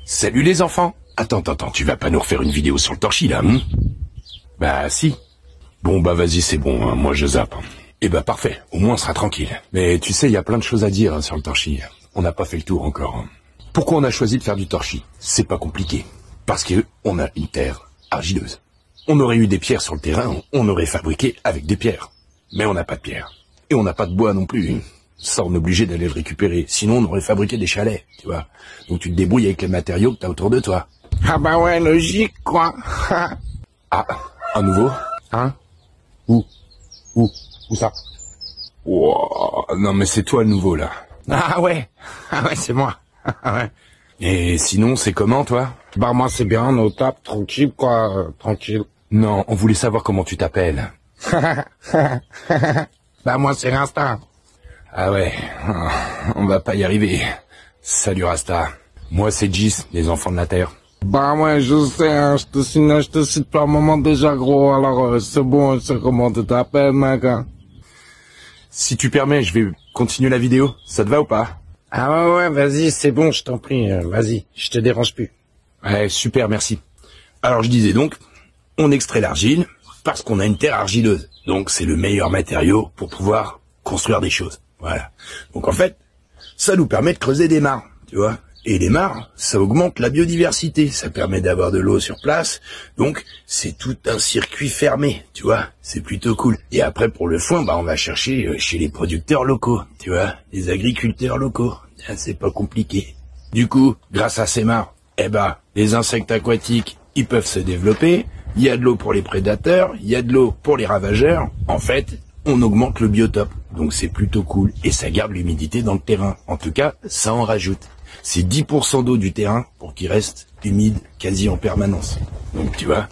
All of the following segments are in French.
Salut les enfants. Attends, tu vas pas nous refaire une vidéo sur le torchis là, Bah si. Bon bah vas-y, c'est bon, hein, moi je zappe. Eh bah parfait, au moins on sera tranquille. Mais tu sais, il y a plein de choses à dire sur le torchis. On n'a pas fait le tour encore. Pourquoi on a choisi de faire du torchis? C'est pas compliqué. Parce que on a une terre argileuse. On aurait eu des pierres sur le terrain, on aurait fabriqué avec des pierres. Mais on n'a pas de pierres. Et on n'a pas de bois non plus. Ça, on est obligé d'aller le récupérer. Sinon, on aurait fabriqué des chalets, tu vois. Donc tu te débrouilles avec les matériaux que t'as autour de toi. Ah bah ouais, logique, quoi. Ah, un nouveau? Hein? Où ça? Wow, non mais c'est toi le nouveau, là. Ah ouais, c'est moi. Ouais. Et sinon, c'est comment, toi? Bah moi c'est bien, on est au top, tranquille quoi, tranquille. Non, on voulait savoir comment tu t'appelles. Bah moi c'est Rasta. Ah ouais, on va pas y arriver. Salut Rasta. Moi c'est Gis, les enfants de la Terre. Bah ouais, je sais, hein, je te cite plein de moments déjà gros, alors c'est bon, c'est comment tu t'appelles mec. Si tu permets, je vais continuer la vidéo, ça te va ou pas? Ah ouais, vas-y, c'est bon, je t'en prie, vas-y, je te dérange plus. Ouais, super, merci. Alors je disais donc, on extrait l'argile parce qu'on a une terre argileuse. Donc c'est le meilleur matériau pour pouvoir construire des choses. Voilà. Donc en fait, ça nous permet de creuser des mares, tu vois. Et les mares, ça augmente la biodiversité, ça permet d'avoir de l'eau sur place. Donc c'est tout un circuit fermé, tu vois. C'est plutôt cool. Et après pour le foin, bah on va chercher chez les producteurs locaux, tu vois, les agriculteurs locaux. C'est pas compliqué. Du coup, grâce à ces mares, les insectes aquatiques, ils peuvent se développer, il y a de l'eau pour les prédateurs, il y a de l'eau pour les ravageurs. En fait, on augmente le biotope, donc c'est plutôt cool, et ça garde l'humidité dans le terrain. En tout cas, ça en rajoute. C'est 10% d'eau du terrain pour qu'il reste humide quasi en permanence. Donc tu vois,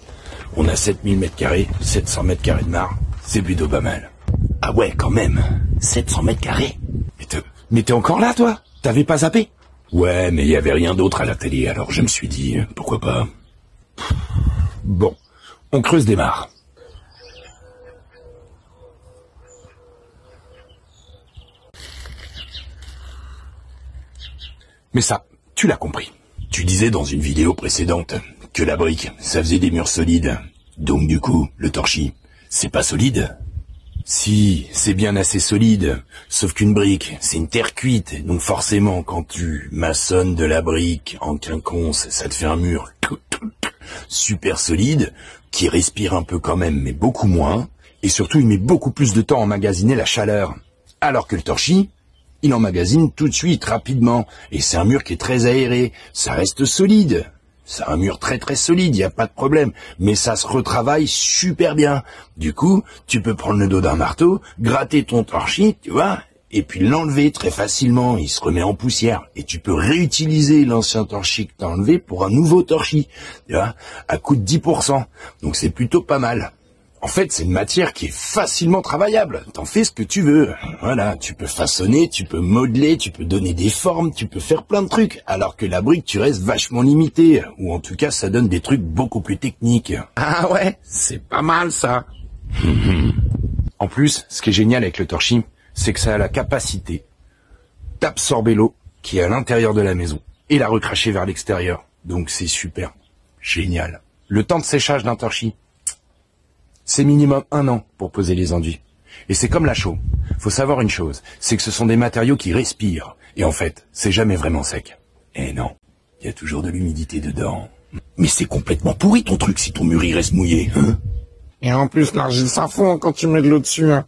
on a 7000 m², 700 m² de mare, c'est plutôt pas mal. Ah ouais, quand même, 700 m². Mais t'es encore là, toi? T'avais pas zappé? Ouais, mais il y avait rien d'autre à la télé, alors je me suis dit, pourquoi pas. Bon, on creuse des mares. Mais ça, tu l'as compris. Tu disais dans une vidéo précédente que la brique, ça faisait des murs solides. Donc du coup, le torchis, c'est pas solide? Si, c'est bien assez solide, sauf qu'une brique, c'est une terre cuite, donc forcément, quand tu maçonnes de la brique en quinconce, ça te fait un mur super solide, qui respire un peu quand même, mais beaucoup moins, et surtout il met beaucoup plus de temps à emmagasiner la chaleur. Alors que le torchis, il emmagasine tout de suite, rapidement, et c'est un mur qui est très aéré, ça reste solide. C'est un mur très très solide, y a pas de problème, mais ça se retravaille super bien. Du coup, tu peux prendre le dos d'un marteau, gratter ton torchis, tu vois, et puis l'enlever très facilement, il se remet en poussière. Et tu peux réutiliser l'ancien torchis que t'as enlevé pour un nouveau torchis, tu vois, à coût de 10%. Donc c'est plutôt pas mal. En fait, c'est une matière qui est facilement travaillable. T'en fais ce que tu veux. Voilà, tu peux façonner, tu peux modeler, tu peux donner des formes, tu peux faire plein de trucs. Alors que la brique, tu restes vachement limité. Ou en tout cas, ça donne des trucs beaucoup plus techniques. Ah ouais, c'est pas mal ça. En plus, ce qui est génial avec le torchis, c'est que ça a la capacité d'absorber l'eau qui est à l'intérieur de la maison et la recracher vers l'extérieur. Donc c'est super. Génial. Le temps de séchage d'un torchis, c'est minimum 1 an pour poser les enduits. Et c'est comme la chaux. Faut savoir une chose, c'est que ce sont des matériaux qui respirent. Et en fait, c'est jamais vraiment sec. Et non, il y a toujours de l'humidité dedans. Mais c'est complètement pourri ton truc si ton mur il reste mouillé, hein? Et en plus l'argile ça fond quand tu mets de l'eau dessus. Hein.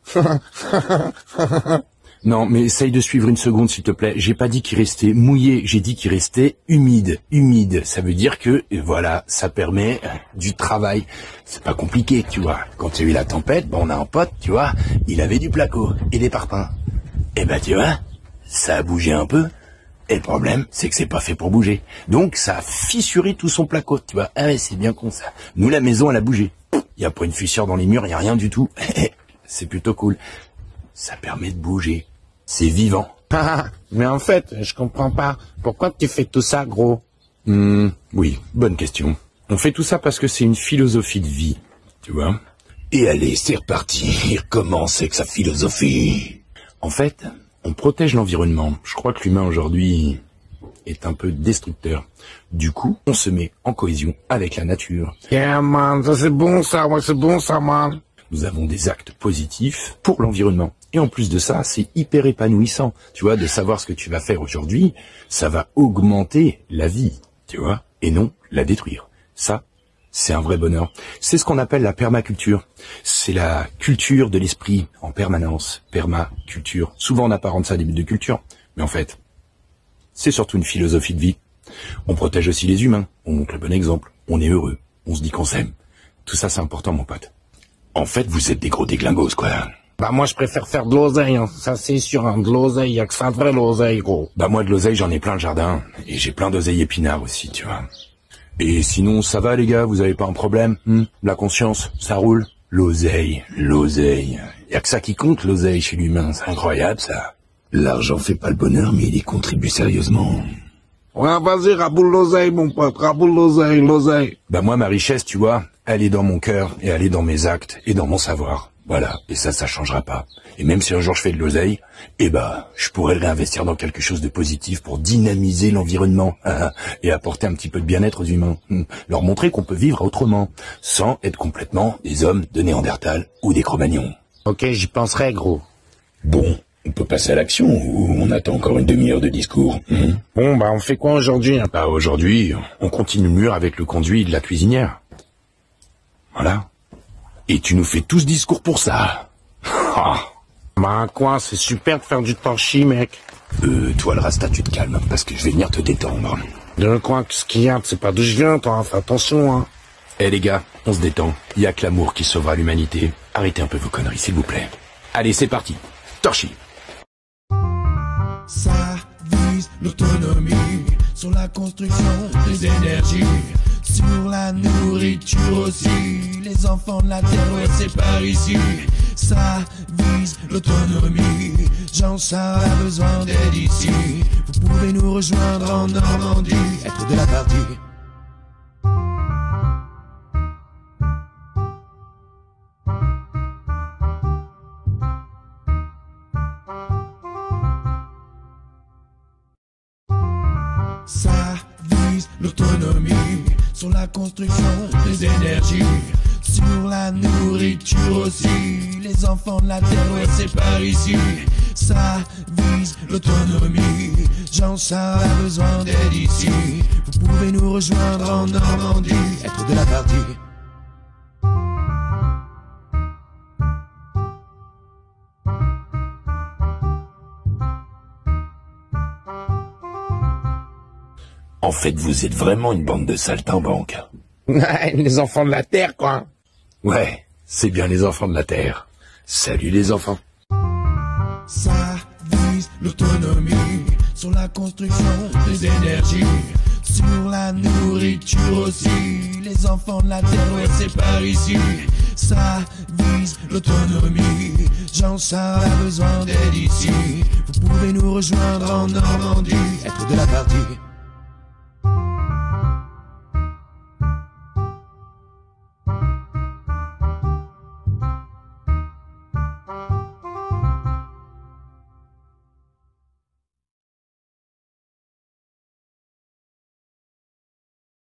Non, mais essaye de suivre une seconde, s'il te plaît. J'ai pas dit qu'il restait mouillé, j'ai dit qu'il restait humide. Humide, ça veut dire que, voilà, ça permet du travail. C'est pas compliqué, tu vois. Quand il y a eu la tempête, on a un pote, tu vois, il avait du placo et des parpaings. Et tu vois, ça a bougé un peu. Et le problème, c'est que c'est pas fait pour bouger. Donc, ça a fissuré tout son placo, tu vois. Ah ouais, c'est bien con, ça. Nous, la maison, elle a bougé. Il y a pas une fissure dans les murs, il y a rien du tout. C'est plutôt cool. Ça permet de bouger. C'est vivant. Mais en fait, je comprends pas. Pourquoi tu fais tout ça, gros? Oui, bonne question. On fait tout ça parce que c'est une philosophie de vie, tu vois. Et allez, c'est reparti. Il recommence avec sa philosophie. En fait, on protège l'environnement. Je crois que l'humain aujourd'hui, est un peu destructeur. Du coup, on se met en cohésion avec la nature. Yeah, man, ça c'est bon ça, ouais, c'est bon ça, man. Nous avons des actes positifs pour l'environnement. Et en plus de ça, c'est hyper épanouissant. Tu vois, de savoir ce que tu vas faire aujourd'hui, ça va augmenter la vie, tu vois, et non la détruire. Ça, c'est un vrai bonheur. C'est ce qu'on appelle la permaculture. C'est la culture de l'esprit en permanence. Permaculture. Souvent on apparente ça à des buts de culture. Mais en fait, c'est surtout une philosophie de vie. On protège aussi les humains. On montre le bon exemple. On est heureux. On se dit qu'on s'aime. Tout ça, c'est important, mon pote. En fait, vous êtes des gros déglingos, quoi. Bah moi je préfère faire de l'oseille, hein. Ça c'est sûr, hein. De l'oseille, y'a que ça de vrai l'oseille, gros. Bah moi de l'oseille, j'en ai plein le jardin. Et j'ai plein d'oseilles épinards aussi, tu vois. Et sinon, ça va les gars, vous avez pas un problème La conscience, ça roule. L'oseille. Y a que ça qui compte, l'oseille, chez l'humain, c'est incroyable ça. L'argent fait pas le bonheur, mais il y contribue sérieusement. Ouais, vas-y, raboule l'oseille, mon pote, raboule l'oseille. Bah moi, ma richesse, tu vois, elle est dans mon cœur, et elle est dans mes actes, et dans mon savoir. Voilà, et ça changera pas. Et même si un jour je fais de l'oseille, eh bah, je pourrais le réinvestir dans quelque chose de positif pour dynamiser l'environnement, et apporter un petit peu de bien-être aux humains. Leur montrer qu'on peut vivre autrement, sans être complètement des hommes de Néandertal ou des Cro-Magnons. Ok, j'y penserai, gros. Bon, on peut passer à l'action, ou on attend encore une demi-heure de discours Bon, bah on fait quoi aujourd'hui, hein? Bah aujourd'hui, on continue le mur avec le conduit de la cuisinière. Voilà. Et tu nous fais tout ce discours pour ça. Bah quoi, c'est super de faire du torchis, mec. Toi le rasta, tu te calmes, parce que je vais venir te détendre. De quoi, qu'est-ce qu'il y a? C'est pas d'où je viens, toi, fais attention, hein. Eh les gars, on se détend. Y a que l'amour qui sauvera l'humanité. Arrêtez un peu vos conneries, s'il vous plaît. Allez, c'est parti. Torchis. Ça vise l'autonomie sur la construction des énergies, sur la nourriture aussi. Les enfants de la terre, ouais, c'est par ici. Ça vise l'autonomie. Jean-Charles a besoin d'aide ici. Vous pouvez nous rejoindre en Normandie, être de la partie. Ça vise l'autonomie sur la construction des énergies, sur la nourriture aussi. Les enfants de la terre, ouais, c'est par ici. Ça vise l'autonomie. Jean-Charles a besoin d'aide ici. Vous pouvez nous rejoindre en Normandie, être de la partie. En fait, vous êtes vraiment une bande de saltimbanques. Les enfants de la terre, quoi. Ouais, c'est bien les enfants de la Terre. Salut les enfants. Ça vise l'autonomie sur la construction des énergies, sur la nourriture aussi. Les enfants de la terre, ouais, c'est par ici. Ça vise l'autonomie. Jean-Charles a besoin d'aide ici. Vous pouvez nous rejoindre en Normandie, être de la partie.